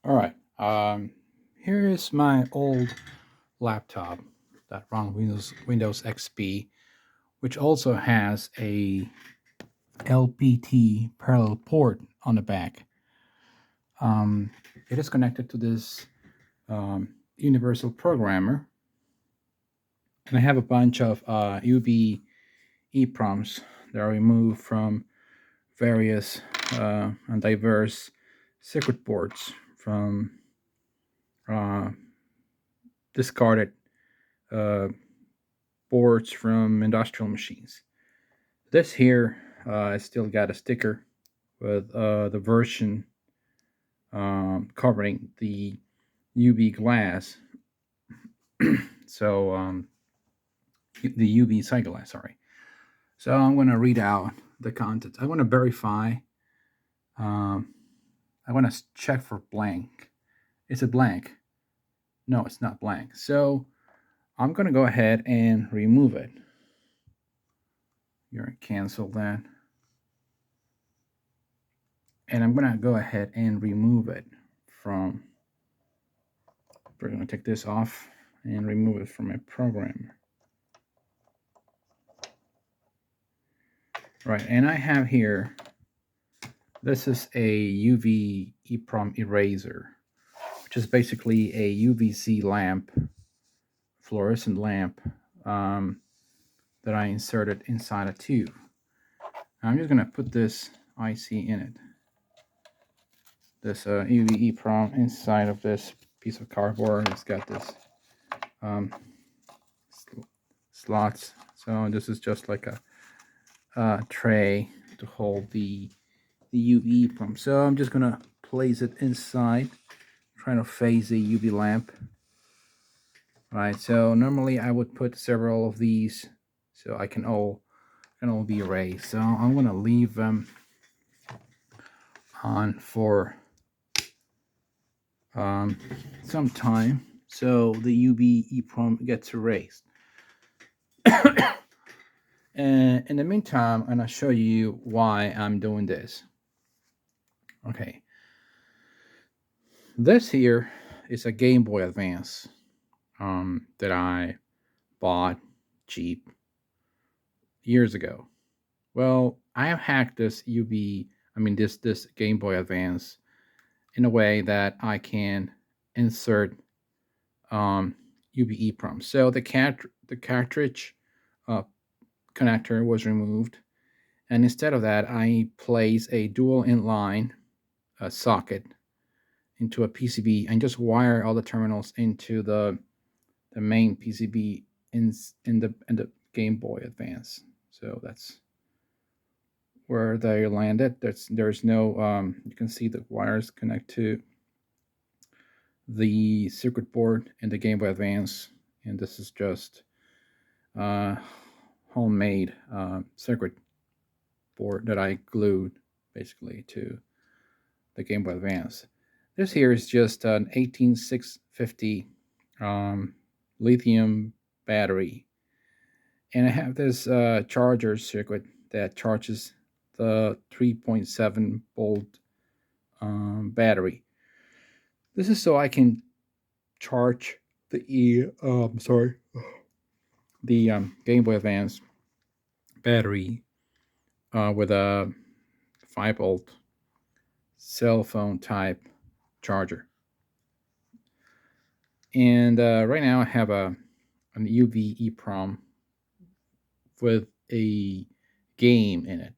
All right. Here is my old laptop that runs Windows XP, which also has a LPT parallel port on the back. Um, it is connected to this universal programmer, and I have a bunch of UV eproms that are removed from various and diverse circuit boards from uh, discarded uh, boards from industrial machines. This here, I still got a sticker with the version covering the UV glass. So the UV side glass, sorry. So I'm going to read out the contents. I want to verify. Um, I want to check for blank. Is it blank? No, it's not blank. So I'm going to go ahead and remove it. You're going to cancel that. And I'm going to go ahead and remove it from, we're going to take this off and remove it from my program. Right, and I have here, this is a UV EPROM eraser, which is basically a UVC lamp, fluorescent lamp, that I inserted inside a tube. Now I'm just going to put this IC in it. This UV EPROM inside of this piece of cardboard. It's got this slots. So this is just like a tray to hold the UV EPROM. So I'm just going to place it inside, trying to face the UV lamp. Right, so normally I would put several of these so I can all be erased. So I'm gonna leave them on for some time so the UV EPROM gets erased. And in the meantime, I'm gonna show you why I'm doing this. Okay, this here is a Game Boy Advance that I bought cheap years ago. Well, I have hacked this this Game Boy Advance in a way that I can insert UV EPROM. So the cartridge uh, connector was removed, and instead of that, I place a dual inline socket into a PCB and just wire all the terminals into the main PCB in the Game Boy Advance. So that's where they landed. There's no you can see the wires connect to the circuit board in the Game Boy Advance, and this is just uh, homemade circuit board that I glued basically to the Game Boy Advance. This here is just an 18650 lithium battery, and I have this charger circuit that charges the 3.7 volt battery. This is so I can charge the Game Boy Advance battery with a 5 volt cell phone type charger. And right now I have an UV EPROM with a game in it.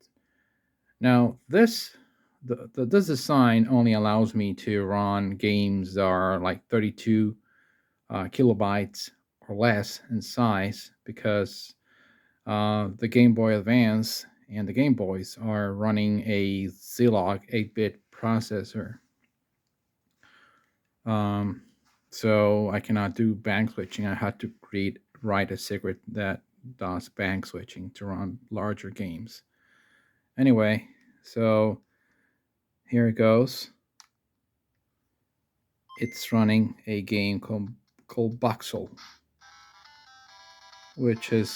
Now this this design only allows me to run games that are like 32 kilobytes or less in size because the Game Boy Advance and the Game Boys are running a Zilog 8-bit processor. Um, so I cannot do bank switching. I had to write a secret that does bank switching to run larger games. Anyway, so here it goes. It's running a game called Voxel, which is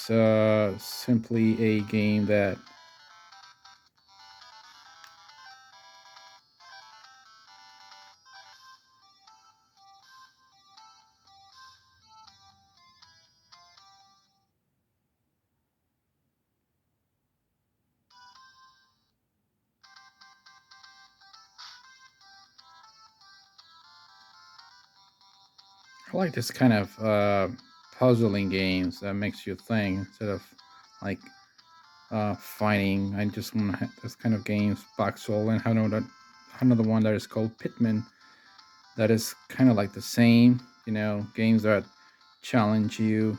simply a game that I like this kind of puzzling games that makes you think instead of like fighting. I just want to have this kind of games. Box Soul and another one that is called Pitman. That is kind of like the same. Games that challenge you.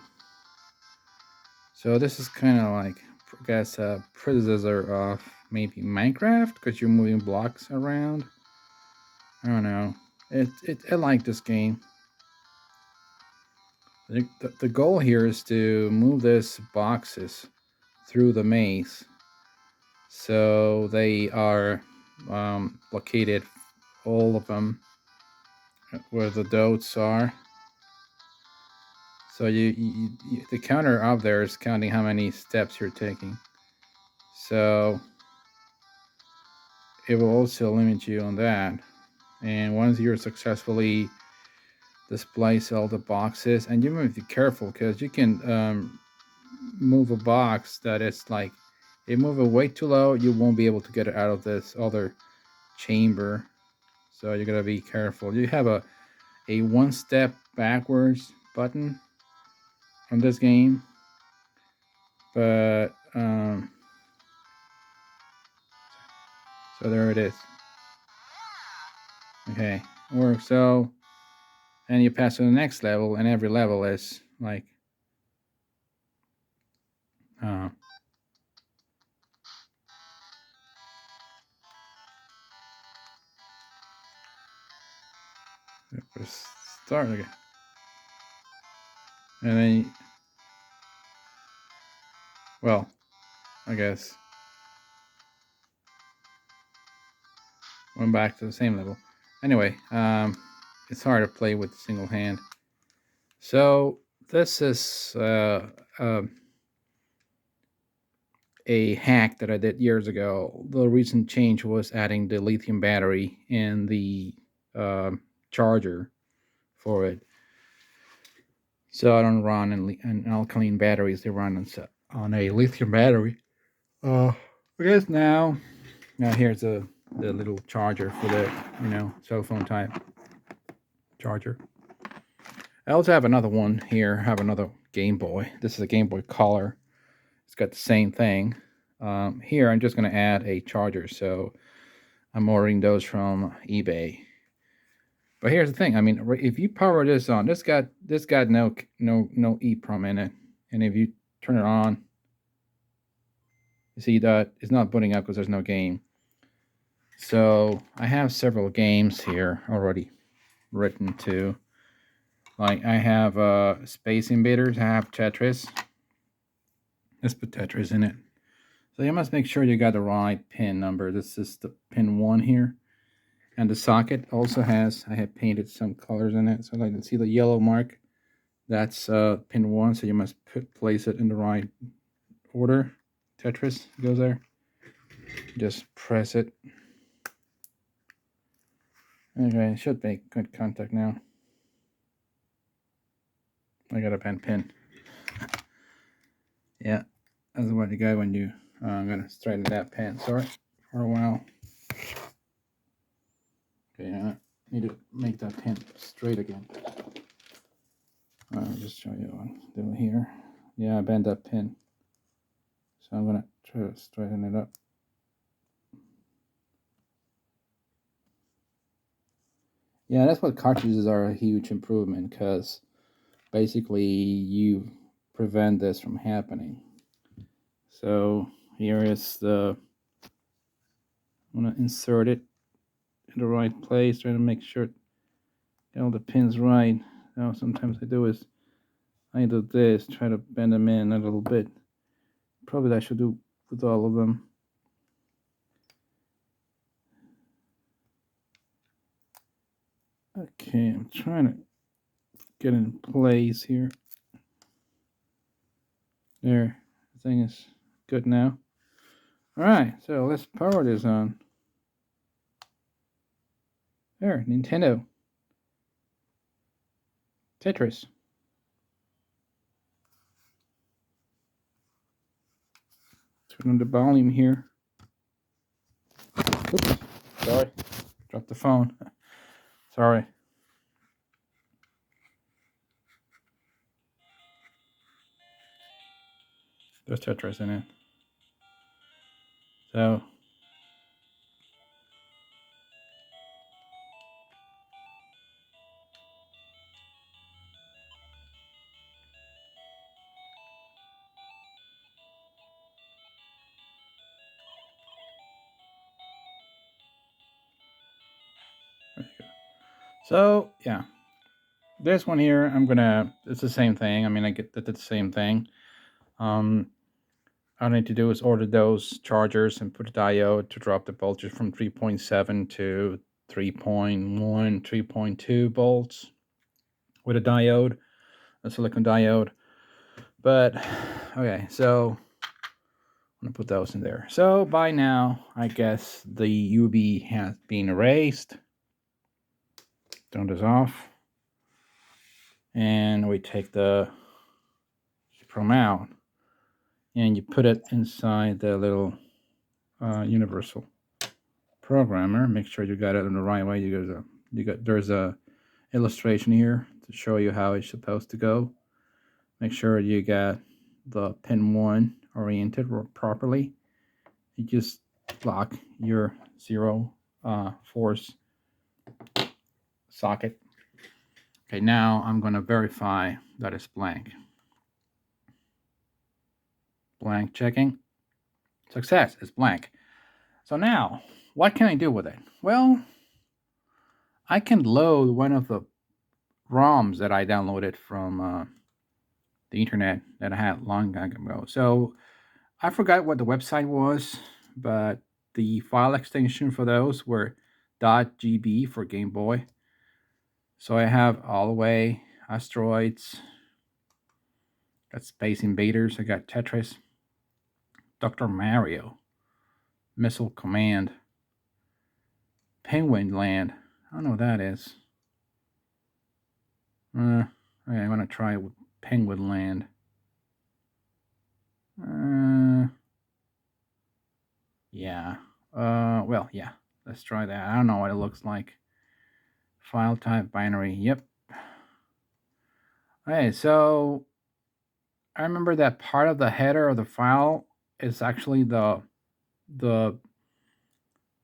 So this is kind of like, I guess, a predecessor of maybe Minecraft because you're moving blocks around. I don't know. I like this game. The goal here is to move these boxes through the maze, so they are located, all of them, where the dots are. So the counter up there is counting how many steps you're taking. So it will also limit you on that. And once you're successfully displace all the boxes, and you must be careful because you can move a box that is like, if you move it way too low, you won't be able to get it out of this other chamber. So you gotta be careful. You have a one step backwards button on this game, but so there it is. Okay, works. So, and you pass to the next level, and every level is like just start again, and then, well, I guess went back to the same level. Anyway, it's hard to play with single hand. So this is a hack that I did years ago. The recent change was adding the lithium battery and the charger for it. So I don't run on alkaline batteries. They run on a lithium battery. I guess now here's the little charger for the cell phone type charger. I also have another one here. I have another Game Boy. This is a Game Boy Color. It's got the same thing. Here I'm just going to add a charger, so I'm ordering those from eBay. But here's the thing. I mean, if you power this on, this got no EPROM in it, and if you turn it on, you see that it's not booting up because there's no game. So I have several games here already written to. Like I have Space Invaders. I have Tetris. Let's put Tetris in it. So you must make sure you got the right pin number. This is the pin 1 here. And the socket also has, I have painted some colors in it. So like you see the yellow mark, that's pin 1. So you must place it in the right order. Tetris goes there. Just press it. Okay, it should make good contact now. I got a pin. Yeah, that's what you got when you, I'm going to straighten that pin. Sorry for a while. Okay, I need to make that pin straight again. I'll just show you what I'm doing here. Yeah, I bent that pin. So I'm going to try to straighten it up. Yeah, that's what cartridges are a huge improvement, because basically you prevent this from happening. So here is the, I'm going to insert it in the right place, trying to make sure all the pins right. Now sometimes I do is I do this, try to bend them in a little bit. Probably I should do with all of them. Okay, I'm trying to get in place here. There, the thing is good now. All right, so let's power this on. There, Nintendo. Tetris. Turn on the volume here. Oops, sorry. Dropped the phone. Sorry. There's Tetris in it. So yeah, this one here, it's the same thing. I mean, I get that it's the same thing. All I need to do is order those chargers and put a diode to drop the voltage from 3.7 to 3.1, 3.2 volts with a diode, a silicon diode. But okay, so I'm gonna put those in there. So by now, I guess the UV has been erased. Turn this off. And we take the EPROM out and you put it inside the little universal programmer. Make sure you got it in the right way. There's a illustration here to show you how it's supposed to go. Make sure you got the pin 1 oriented properly. You just lock your 0 force socket. Okay, now I'm going to verify that it's blank. Blank checking. Success, it's blank. So now, what can I do with it? Well, I can load one of the ROMs that I downloaded from the internet that I had long ago. So I forgot what the website was, but the file extension for those were .gb for Game Boy. So I have all the way Asteroids, got Space Invaders, I got Tetris, Dr. Mario, Missile Command, Penguin Land. I don't know what that is. Okay, I'm gonna try it with Penguin Land. Yeah. Well, yeah. Let's try that. I don't know what it looks like. File type binary. Yep. Okay, so I remember that part of the header of the file is actually the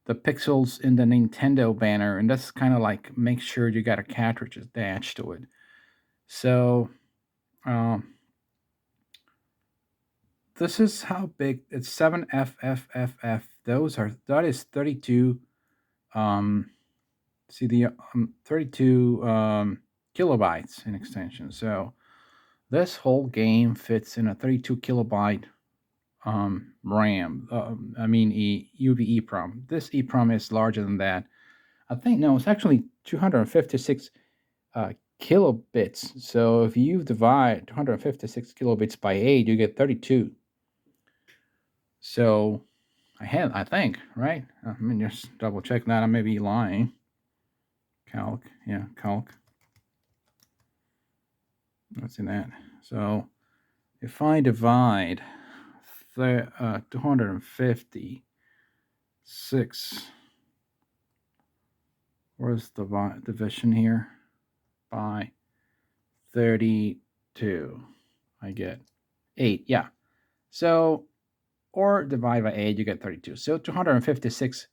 pixels in the Nintendo banner, and that's kind of like make sure you got a cartridge attached to it. So this is how big it's 7FFFF. That is 32 see the 32 kilobytes in extension. So this whole game fits in a 32 kilobyte RAM. I mean, UV EPROM. This EPROM is larger than that. I think, no, it's actually 256 kilobits. So if you divide 256 kilobits by 8, you get 32. So I think, right? I mean, just double check that. I may be lying. Calc. Let's see that. So if I divide 256, where's the division here? By 32, I get 8. Yeah. So, or divide by 8, you get 32. So 256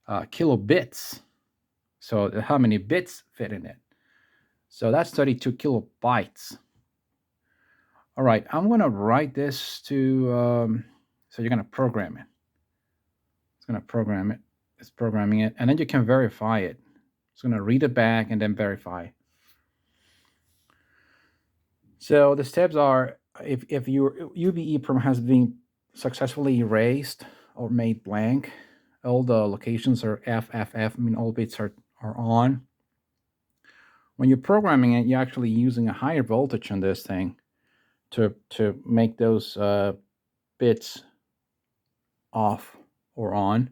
kilobits. So how many bits fit in it? So that's 32 kilobytes. All right, I'm going to write this to, so you're going to program it. It's going to program it. It's programming it. And then you can verify it. It's going to read it back and then verify. So the steps are, if your UV EPROM has been successfully erased or made blank, all the locations are FFF, I mean all bits are on. When you're programming it, you're actually using a higher voltage on this thing to make those bits off or on,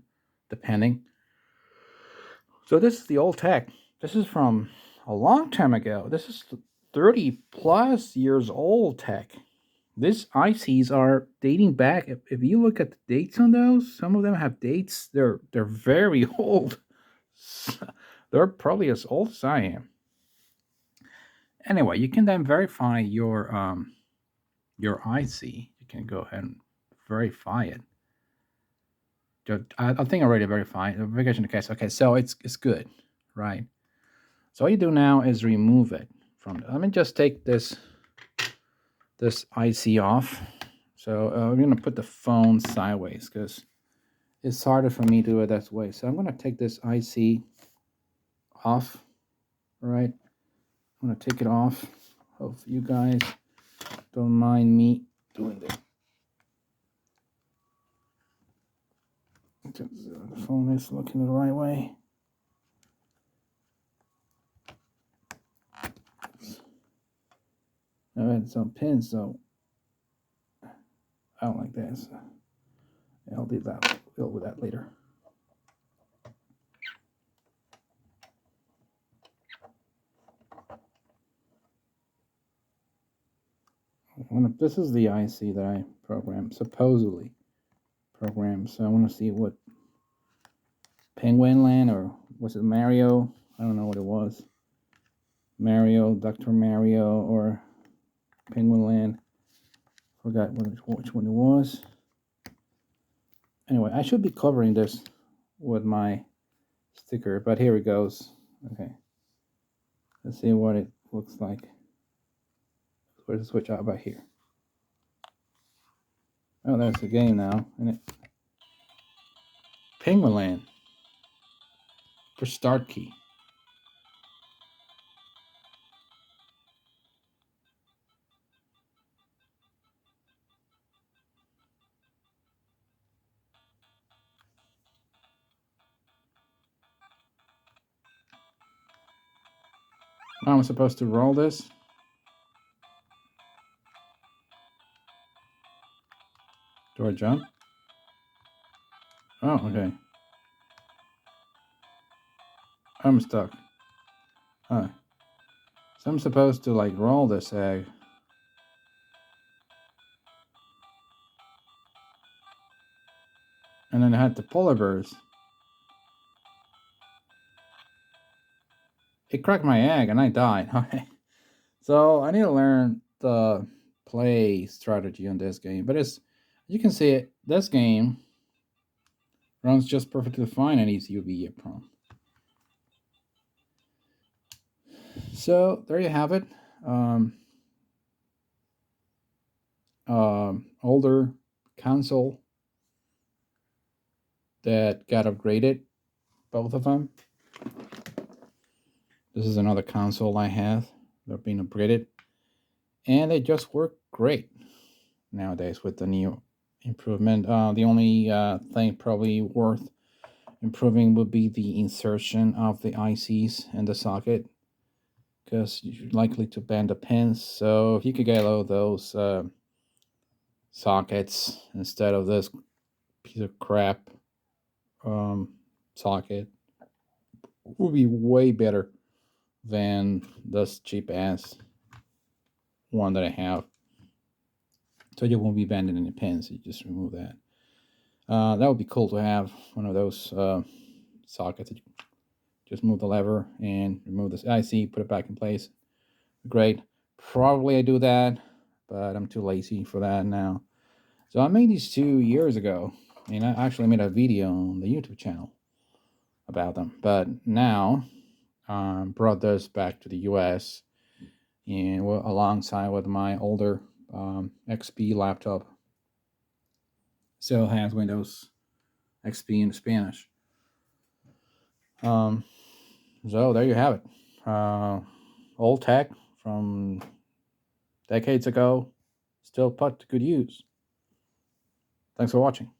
depending. So this is the old tech. This is from a long time ago. This is 30 plus years old tech. These ICs are dating back. If you look at the dates on those, some of them have dates. They're very old. They're probably as old as I am. Anyway, you can then verify your IC. You can go ahead and verify it. I think I already verified the verification case. Okay, so it's good, right? So all you do now is remove it from. Let me just take this IC off. So I'm gonna put the phone sideways because it's harder for me to do it that way. So I'm gonna take this IC off. All right, I'm gonna take it off. Hope you guys don't mind me doing this. The phone is looking the right way. I had some pins, so I don't like that. So I'll do that. Deal with that later. This is the IC that I programmed, supposedly programmed. So I want to see what Penguin Land, or was it Mario? I don't know what it was. Mario, Dr. Mario, or Penguin Land. Forgot which one it was. Anyway, I should be covering this with my sticker, but here it goes. Okay. Let's see what it looks like. Where's the switch out by here? Oh, there's the game now, isn't it? Penguin Land. For start key. Now I'm supposed to roll this. Do I jump? Oh, okay. I'm stuck. Huh. So I'm supposed to like roll this egg. And then I had the polar bears. It cracked my egg and I died. Okay. So I need to learn the play strategy on this game. But as you can see, this game runs just perfectly fine on easy UV EPROM. So there you have it. Older console that got upgraded, both of them. This is another console I have. They're being upgraded, and they just work great nowadays with the new improvement. The only thing probably worth improving would be the insertion of the ICs in the socket, because you're likely to bend the pins. So if you could get all those sockets instead of this piece of crap socket, would be way better than this cheap ass one that I have. So you won't be bending any pins. You just remove that. That would be cool to have one of those sockets. Just move the lever and remove this IC, put it back in place. Great. Probably I do that, but I'm too lazy for that now. So I made these 2 years ago, and I actually made a video on the YouTube channel about them. But now, brought this back to the US, and alongside with my older XP laptop. Still has Windows XP in Spanish. So there you have it. Old tech from decades ago, still put to good use. Thanks for watching.